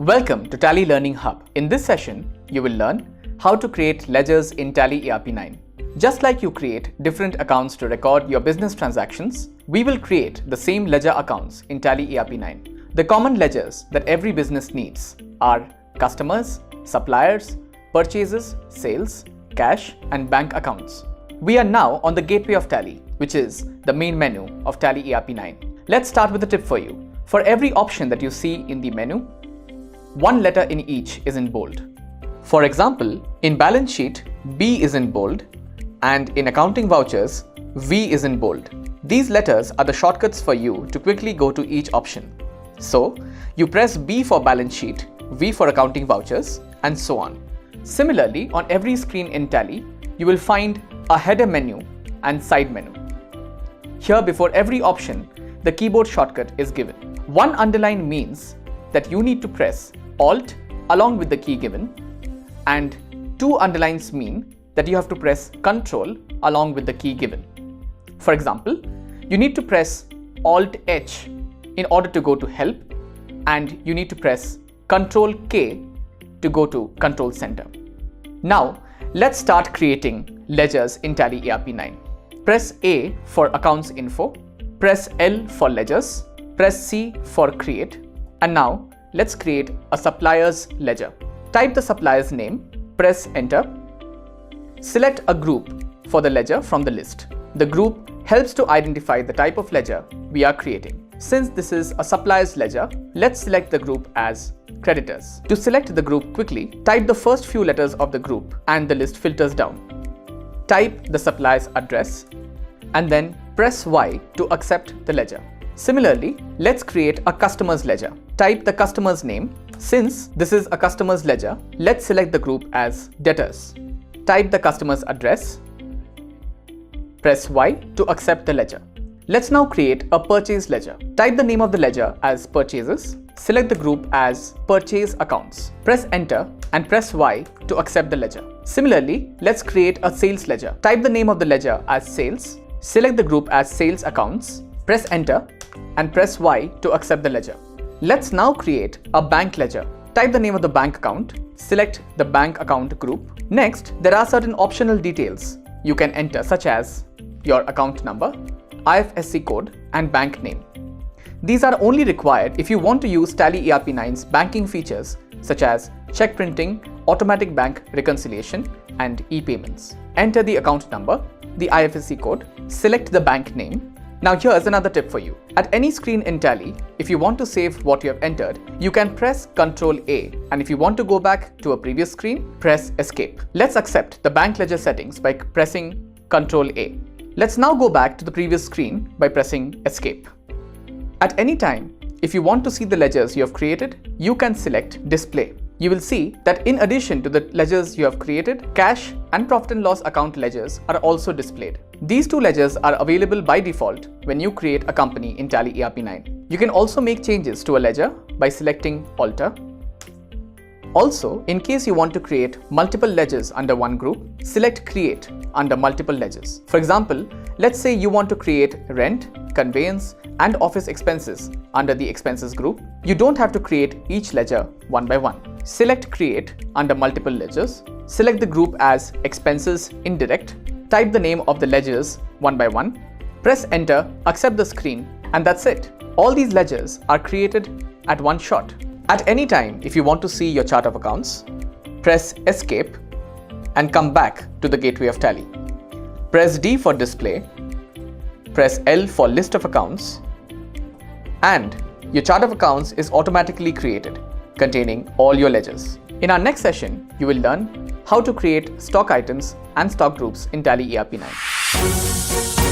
Welcome to Tally Learning Hub. In this session, you will learn how to create ledgers in Tally erp9. Just like you create different accounts to record your business transactions, we will create the same ledger accounts in Tally erp9. The common ledgers that every business needs are customers, suppliers, purchases, sales, cash, and bank accounts. We are now on the gateway of Tally, which is the main menu of Tally erp9. Let's start with a tip for you. For every option that you see in the menu, one letter in each is in bold. For example, in balance sheet, B is in bold, and in accounting vouchers, V is in bold. These letters are the shortcuts for you to quickly go to each option. So, you press B for balance sheet, V for accounting vouchers, and so on. Similarly, on every screen in Tally, you will find a header menu and side menu. Here, before every option, the keyboard shortcut is given. One underline means that you need to press Alt along with the key given, and two underlines mean that you have to press Ctrl along with the key given. For example, you need to press Alt H in order to go to Help, and you need to press Ctrl K to go to Control Center. Now, let's start creating ledgers in Tally erp9. Press A for Accounts Info, press L for Ledgers, press C for Create, and now let's create a supplier's ledger. Type the supplier's name, press Enter. Select a group for the ledger from the list. The group helps to identify the type of ledger we are creating. Since this is a supplier's ledger, let's select the group as Creditors. To select the group quickly, type the first few letters of the group and the list filters down. Type the supplier's address and then press Y to accept the ledger. Similarly, let's create a customer's ledger. Type the customer's name. Since this is a customer's ledger, let's select the group as Debtors. Type the customer's address. Press Y to accept the ledger. Let's now create a purchase ledger. Type the name of the ledger as Purchases. Select the group as Purchase Accounts. Press Enter and press Y to accept the ledger. Similarly, let's create a sales ledger. Type the name of the ledger as Sales. Select the group as Sales Accounts. Press Enter and press Y to accept the ledger. Let's now create a bank ledger. Type the name of the bank account. Select the bank account group. Next, there are certain optional details you can enter, such as your account number, IFSC code, and bank name. These are only required if you want to use Tally erp9's banking features such as check printing, automatic bank reconciliation, and e-payments. Enter the account number, the IFSC code, select the bank name. Now here's another tip for you. At any screen in Tally, if you want to save what you have entered, you can press Ctrl A, and if you want to go back to a previous screen, press Escape. Let's accept the bank ledger settings by pressing Ctrl A. Let's now go back to the previous screen by pressing Escape. At any time, if you want to see the ledgers you have created, you can select Display. You will see that in addition to the ledgers you have created, cash and profit and loss account ledgers are also displayed. These two ledgers are available by default when you create a company in Tally erp9. You can also make changes to a ledger by selecting Alter. Also, in case you want to create multiple ledgers under one group, select Create under multiple ledgers. For example, let's say you want to create rent, conveyance, and office expenses under the expenses group. You don't have to create each ledger one by one. Select Create under multiple ledgers. Select the group as Expenses Indirect. Type the name of the ledgers one by one. Press Enter, accept the screen, and that's it. All these ledgers are created at one shot. At any time, if you want to see your chart of accounts, press Escape and come back to the gateway of Tally. Press D for Display, press L for List of Accounts, and your chart of accounts is automatically created, containing all your ledgers. In our next session, you will learn how to create stock items and stock groups in Tally erp9.